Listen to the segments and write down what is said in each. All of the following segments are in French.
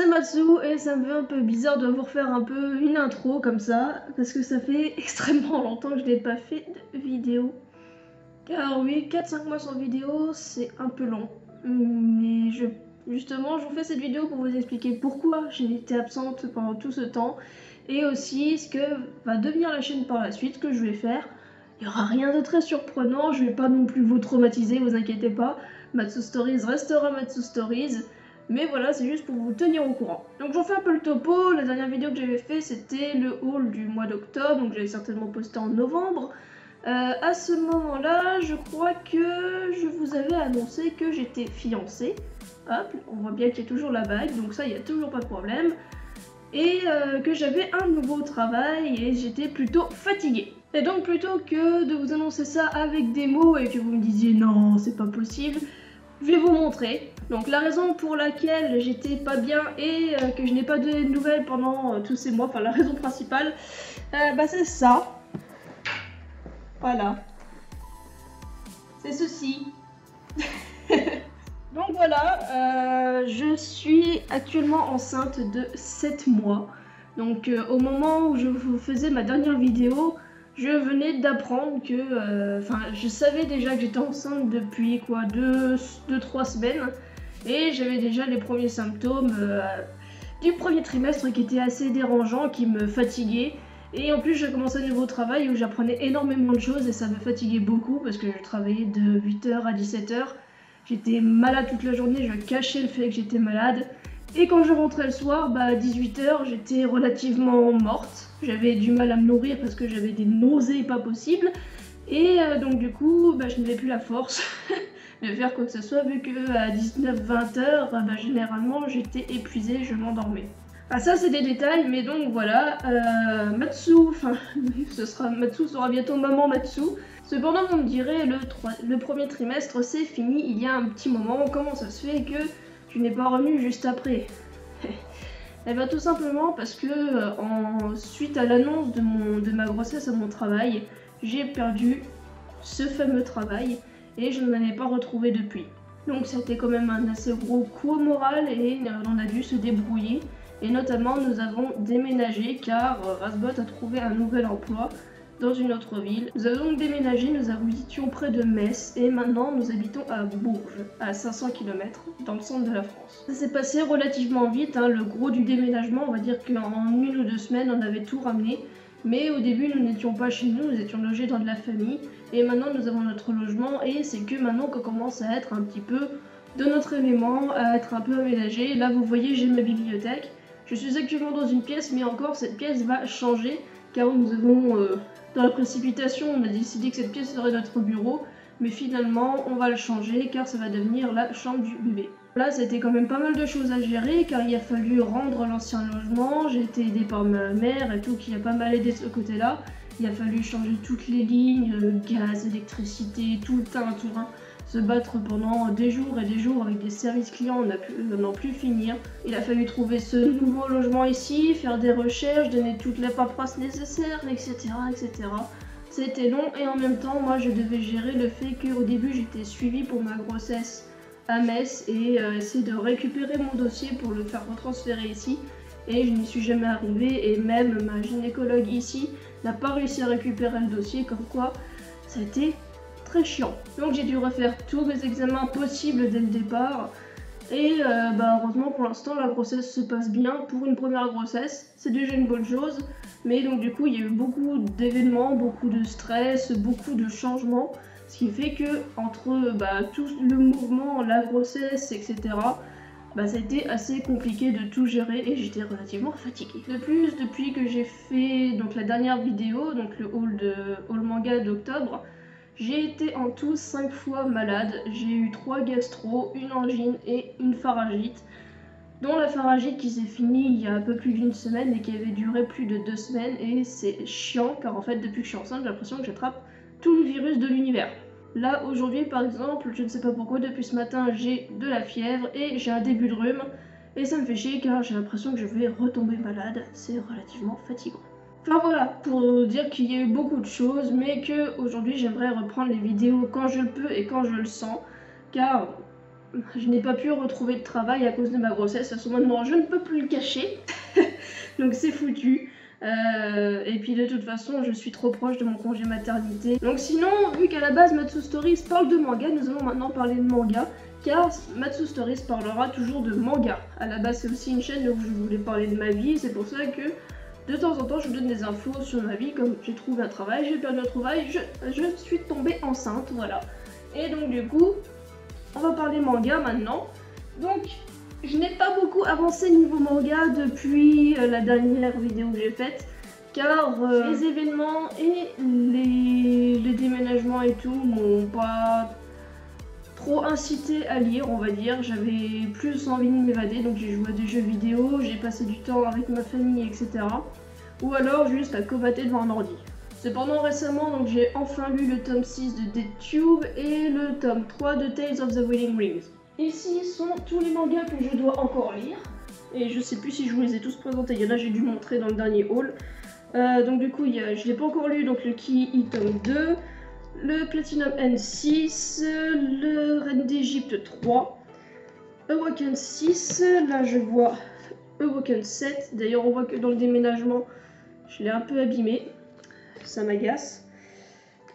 c'est Matsu et ça me fait un peu bizarre de vous refaire un peu une intro comme ça parce que ça fait extrêmement longtemps que je n'ai pas fait de vidéo. Car oui, 4-5 mois sans vidéo, c'est un peu long. Mais justement, je vous fais cette vidéo pour vous expliquer pourquoi j'ai été absente pendant tout ce temps et aussi ce que va devenir la chaîne par la suite, ce que je vais faire. Il n'y aura rien de très surprenant, je vais pas non plus vous traumatiser, vous inquiétez pas. Matsu Stories restera Matsu Stories. Mais voilà, c'est juste pour vous tenir au courant. Donc j'en fais un peu le topo. La dernière vidéo que j'avais fait, c'était le haul du mois d'octobre, donc j'avais certainement posté en novembre. À ce moment-là, je crois que je vous avais annoncé que j'étais fiancée. Hop, on voit bien qu'il y a toujours la bague, donc ça, il n'y a toujours pas de problème. Et que j'avais un nouveau travail et j'étais plutôt fatiguée. Et donc plutôt que de vous annoncer ça avec des mots et que vous me disiez non, c'est pas possible, je vais vous montrer. Donc la raison pour laquelle j'étais pas bien et que je n'ai pas de nouvelles pendant tous ces mois, enfin la raison principale, c'est ça. Voilà. C'est ceci. Donc voilà, je suis actuellement enceinte de 7 mois. Donc au moment où je vous faisais ma dernière vidéo, je venais d'apprendre que... je savais déjà que j'étais enceinte depuis quoi, 2-3 semaines. Et j'avais déjà les premiers symptômes du premier trimestre qui étaient assez dérangeants, qui me fatiguaient. Et en plus, j'ai commencé un nouveau travail où j'apprenais énormément de choses et ça me fatiguait beaucoup parce que je travaillais de 8h à 17h. J'étais malade toute la journée, je cachais le fait que j'étais malade. Et quand je rentrais le soir, à 18h, j'étais relativement morte. J'avais du mal à me nourrir parce que j'avais des nausées pas possibles. Et donc du coup, je n'avais plus la force de faire quoi que ce soit, vu que à 19-20h, généralement, j'étais épuisée, je m'endormais. Ça c'est des détails, mais donc voilà, Matsu sera bientôt maman Matsu. Cependant, on me dirait, le premier trimestre c'est fini, il y a un petit moment, comment ça se fait que tu n'es pas revenu juste après? Eh bien tout simplement parce que suite à l'annonce de ma grossesse à mon travail, j'ai perdu ce fameux travail et je ne l'en ai pas retrouvé depuis. Donc c'était quand même un assez gros coup au moral et on a dû se débrouiller. Et notamment nous avons déménagé car Rasbot a trouvé un nouvel emploi dans une autre ville. Nous avons donc déménagé, nous habitions près de Metz et maintenant nous habitons à Bourges, à 500 km dans le centre de la France. Ça s'est passé relativement vite, le gros du déménagement, on va dire qu'en 1 ou 2 semaines on avait tout ramené. Mais au début nous n'étions pas chez nous, nous étions logés dans de la famille. Et maintenant nous avons notre logement et c'est que maintenant qu'on commence à être un petit peu de notre élément, à être un peu aménagé. Là vous voyez j'ai ma bibliothèque. Je suis actuellement dans une pièce, mais encore cette pièce va changer, car nous avons, dans la précipitation, on a décidé que cette pièce serait notre bureau, mais finalement on va le changer, car ça va devenir la chambre du bébé. Là, c'était quand même pas mal de choses à gérer, car il a fallu rendre l'ancien logement, j'ai été aidée par ma mère et tout, qui a pas mal aidé de ce côté-là. Il a fallu changer toutes les lignes, gaz, électricité, tout le teinturin. Se battre pendant des jours et des jours avec des services clients, on n'en plus finir. Il a fallu trouver ce nouveau logement ici, faire des recherches, donner toute la paperasse nécessaire, etc. etc. C'était long et en même temps, moi je devais gérer le fait qu'au début j'étais suivie pour ma grossesse à Metz et essayer de récupérer mon dossier pour le faire retransférer ici. Et je n'y suis jamais arrivée et même ma gynécologue ici n'a pas réussi à récupérer le dossier, comme quoi ça a été très chiant. Donc j'ai dû refaire tous les examens possibles dès le départ. Et heureusement pour l'instant la grossesse se passe bien. Pour une première grossesse, c'est déjà une bonne chose. Mais donc du coup il y a eu beaucoup d'événements, beaucoup de stress, beaucoup de changements. Ce qui fait que entre tout le mouvement, la grossesse, etc. Ça a été assez compliqué de tout gérer et j'étais relativement fatiguée. De plus, depuis que j'ai fait donc la dernière vidéo, donc le haul manga d'octobre, j'ai été en tout 5 fois malade. J'ai eu 3 gastro, une angine et une pharyngite, dont la pharyngite qui s'est finie il y a un peu plus d'une semaine et qui avait duré plus de 2 semaines. Et c'est chiant car en fait depuis que je suis enceinte j'ai l'impression que j'attrape tout le virus de l'univers. Là aujourd'hui par exemple, je ne sais pas pourquoi, depuis ce matin j'ai de la fièvre et j'ai un début de rhume. Et ça me fait chier car j'ai l'impression que je vais retomber malade, c'est relativement fatigant. Enfin voilà, pour dire qu'il y a eu beaucoup de choses, mais que aujourd'hui j'aimerais reprendre les vidéos quand je le peux et quand je le sens, car je n'ai pas pu retrouver de travail à cause de ma grossesse. À ce moment, je ne peux plus le cacher. Donc c'est foutu. Et puis de toute façon, je suis trop proche de mon congé maternité. Donc sinon, vu qu'à la base Matsu Stories parle de manga, nous allons maintenant parler de manga. Car Matsu Stories parlera toujours de manga. À la base, c'est aussi une chaîne où je voulais parler de ma vie. C'est pour ça que de temps en temps, je vous donne des infos sur ma vie. Comme j'ai trouvé un travail, j'ai perdu un travail, je suis tombée enceinte, voilà. Et donc du coup, on va parler manga maintenant. Donc, je n'ai pas beaucoup avancé niveau manga depuis la dernière vidéo que j'ai faite. Car les événements et les déménagements et tout m'ont pas trop incité à lire, on va dire. J'avais plus envie de m'évader, donc j'ai joué à des jeux vidéo, j'ai passé du temps avec ma famille, etc. Ou alors juste à comater devant un ordi. Cependant récemment, donc j'ai enfin lu le tome 6 de Dead Tube et le tome 3 de Tales of the Wedding Rings. Ici sont tous les mangas que je dois encore lire. Et je sais plus si je vous les ai tous présentés, il y en a j'ai dû montrer dans le dernier haul. Donc du coup, je l'ai pas encore lu, donc le Ki tome 2, le Platinum N6, le Reine d'Égypte 3, Awaken 6, là je vois Awaken 7, d'ailleurs on voit que dans le déménagement, je l'ai un peu abîmé, ça m'agace.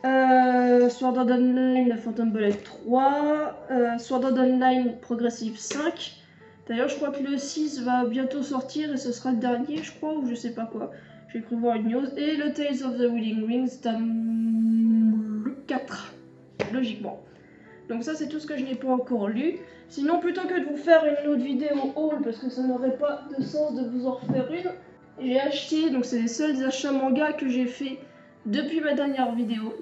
Sword Art Online, Phantom Bullet 3, Sword Art Online Progressive 5, d'ailleurs je crois que le 6 va bientôt sortir et ce sera le dernier je crois, ou je sais pas quoi. J'ai cru voir une news. Et le Tales of the Wedding Rings, tome 4, logiquement. Donc ça, c'est tout ce que je n'ai pas encore lu. Sinon, plutôt que de vous faire une autre vidéo haul, parce que ça n'aurait pas de sens de vous en refaire une, j'ai acheté, donc c'est les seuls achats manga que j'ai fait depuis ma dernière vidéo.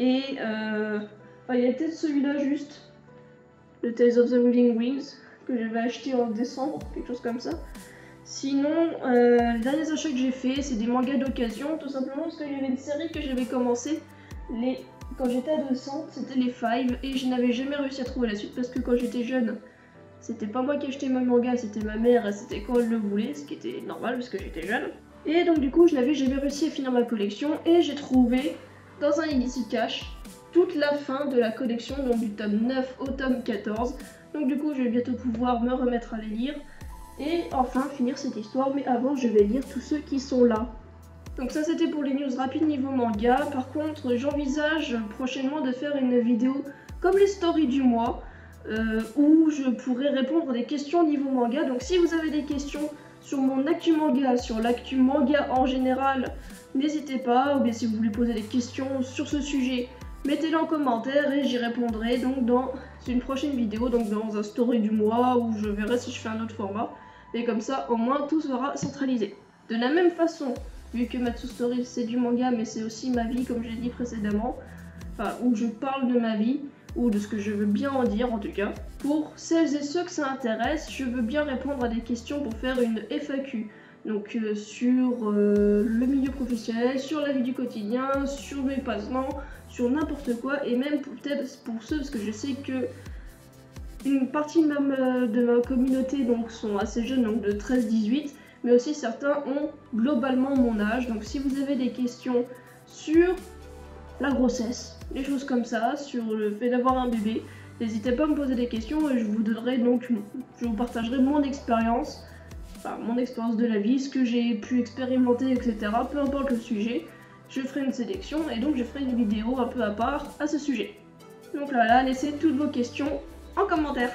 Et il y a peut-être celui-là juste, le Tales of the Wedding Rings, que j'avais acheté en décembre, quelque chose comme ça. Sinon, les derniers achats que j'ai fait, c'est des mangas d'occasion, tout simplement parce qu'il y avait une série que j'avais commencé quand j'étais adolescente, c'était les Five, et je n'avais jamais réussi à trouver la suite parce que quand j'étais jeune, c'était pas moi qui achetais mes mangas, c'était ma mère, et c'était quand elle le voulait, ce qui était normal parce que j'étais jeune. Et donc du coup, je n'avais jamais réussi à finir ma collection, et j'ai trouvé, dans un Illicit Cash, toute la fin de la collection, donc du tome 9 au tome 14. Donc du coup, je vais bientôt pouvoir me remettre à les lire. Et enfin finir cette histoire, mais avant je vais lire tous ceux qui sont là. Donc ça c'était pour les news rapides niveau manga. Par contre j'envisage prochainement de faire une vidéo comme les stories du mois où je pourrais répondre à des questions niveau manga. Donc si vous avez des questions sur mon actu manga, sur l'actu manga en général, n'hésitez pas. Ou bien si vous voulez poser des questions sur ce sujet, mettez-les en commentaire et j'y répondrai donc dans une prochaine vidéo, donc dans un story du mois où je verrai si je fais un autre format. Et comme ça, au moins, tout sera centralisé. De la même façon, vu que Matsu Stories c'est du manga, mais c'est aussi ma vie, comme j'ai dit précédemment, enfin, où je parle de ma vie, ou de ce que je veux bien en dire en tout cas. Pour celles et ceux que ça intéresse, je veux bien répondre à des questions pour faire une FAQ. Donc sur le milieu professionnel, sur la vie du quotidien, sur mes passe-temps, sur n'importe quoi, et même peut-être pour ceux, parce que je sais que une partie de ma communauté donc, sont assez jeunes, donc de 13-18, mais aussi certains ont globalement mon âge. Donc si vous avez des questions sur la grossesse, des choses comme ça, sur le fait d'avoir un bébé, n'hésitez pas à me poser des questions et je vous donnerai donc, je vous partagerai mon expérience, enfin mon expérience de la vie, ce que j'ai pu expérimenter, etc. Peu importe le sujet, je ferai une sélection et donc je ferai une vidéo un peu à part à ce sujet. Donc là, laissez toutes vos questions en commentaire.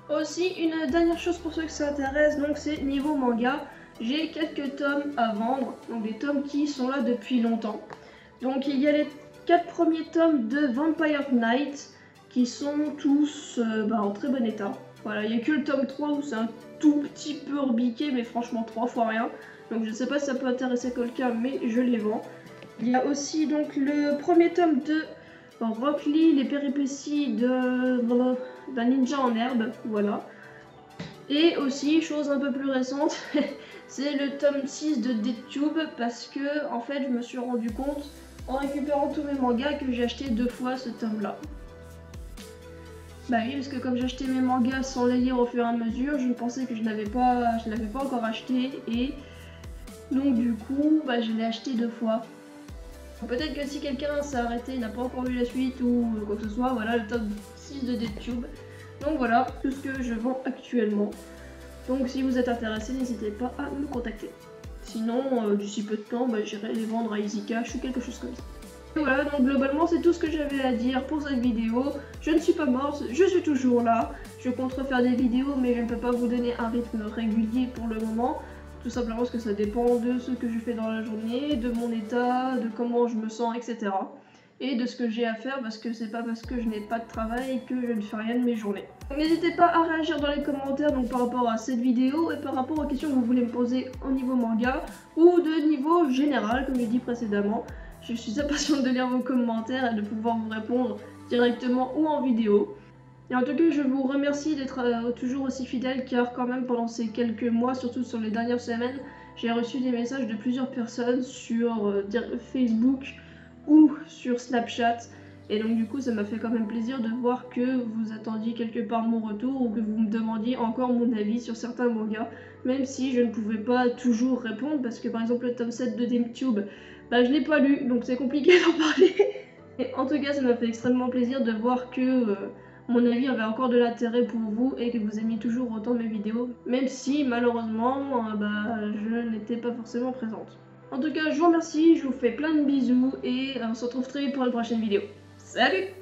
Aussi, une dernière chose pour ceux que ça intéresse, donc c'est niveau manga, j'ai quelques tomes à vendre, donc des tomes qui sont là depuis longtemps. Donc il y a les 4 premiers tomes de Vampire Knight qui sont tous en très bon état. Voilà, il n'y a que le tome 3 où c'est un tout petit peu rebiqué, mais franchement 3 fois rien. Donc je ne sais pas si ça peut intéresser quelqu'un, mais je les vends. Il y a aussi donc le premier tome de Rock Lee, les péripéties d'un ninja en herbe, voilà. Et aussi, chose un peu plus récente, c'est le tome 6 de Dead Tube, parce que en fait je me suis rendu compte en récupérant tous mes mangas que j'ai acheté 2 fois ce tome là. Bah oui, parce que comme j'achetais mes mangas sans les lire au fur et à mesure, je pensais que je l'avais pas encore acheté, et donc du coup je l'ai acheté 2 fois. Peut-être que si quelqu'un s'est arrêté, n'a pas encore vu la suite ou quoi que ce soit, voilà le tome 6 de Dead Tube. Donc voilà tout ce que je vends actuellement. Donc si vous êtes intéressé, n'hésitez pas à me contacter. Sinon, d'ici peu de temps, j'irai les vendre à EasyCash ou quelque chose comme ça. Et voilà, donc globalement c'est tout ce que j'avais à dire pour cette vidéo. Je ne suis pas morte, je suis toujours là. Je compte refaire des vidéos, mais je ne peux pas vous donner un rythme régulier pour le moment. Tout simplement parce que ça dépend de ce que je fais dans la journée, de mon état, de comment je me sens, etc. Et de ce que j'ai à faire, parce que c'est pas parce que je n'ai pas de travail que je ne fais rien de mes journées. N'hésitez pas à réagir dans les commentaires donc par rapport à cette vidéo et par rapport aux questions que vous voulez me poser au niveau manga ou de niveau général comme j'ai dit précédemment. Je suis impatiente de lire vos commentaires et de pouvoir vous répondre directement ou en vidéo. Et en tout cas, je vous remercie d'être toujours aussi fidèle car quand même pendant ces quelques mois, surtout sur les dernières semaines, j'ai reçu des messages de plusieurs personnes sur Facebook ou sur Snapchat. Et donc du coup, ça m'a fait quand même plaisir de voir que vous attendiez quelque part mon retour ou que vous me demandiez encore mon avis sur certains mangas, même si je ne pouvais pas toujours répondre parce que par exemple le tome 7 de DeemTube, je l'ai pas lu, donc c'est compliqué d'en parler. Et en tout cas, ça m'a fait extrêmement plaisir de voir que mon avis avait encore de l'intérêt pour vous et que vous aimiez toujours autant mes vidéos, même si malheureusement, je n'étais pas forcément présente. En tout cas, je vous remercie, je vous fais plein de bisous et on se retrouve très vite pour une prochaine vidéo. Salut!